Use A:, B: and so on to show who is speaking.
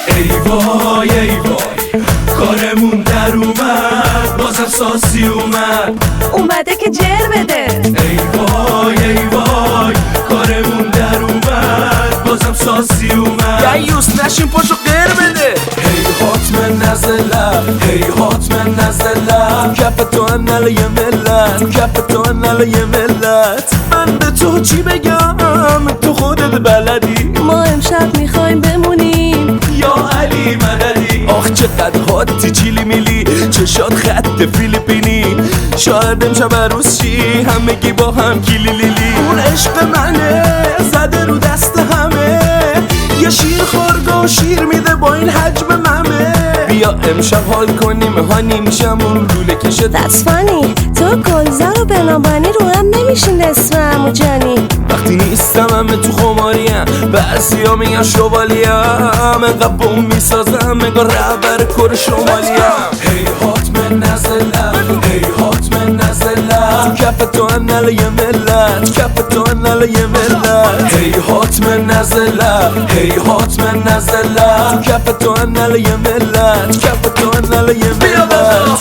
A: ای وای ای وای کارمون در اومد، بازم ساسی
B: اومده که جر بده.
A: ای وای ای وای کارمون در اومد، بازم ساسی
C: دیوس نشین پاشو غیر بده.
A: هی حتما نزله هی حتما نزله
C: کف تو انال یه ملت، کف تو انال یه ملت. من به تو چی بگم تو خودت بلدی.
B: ما امشب میخوایم بمونیم
A: یا علی مددی.
C: آخ چقدر حاتی چیلی میلی، چشات خط فیلیپینی. شاید امشب عروس شی همگی با هم کیلی لیلی. اون عشق منه زده رو دست همه، یه شیر خورگا و شیر میده با این حجم ممه. بیا امشب حال کنیم هانی میشم اون لوله کشه.
B: That's funny. تو کلزا رو بنابانی رو هم نمیشین اسم عمو جانی.
C: وقتی نیستم همه تو خماریم، بعضی ها میگن شوالیم. انقدر بوم میسازم انگار رهبر کر شمالیم.
A: هی حتما نزله هی حتما نزله
C: کف تو انال یه ملت، کف تو انال یه ملت.
A: هی حتما نزله هی حتما نزله
C: کف تو انال یه ملت، کف تو انال یه ملت.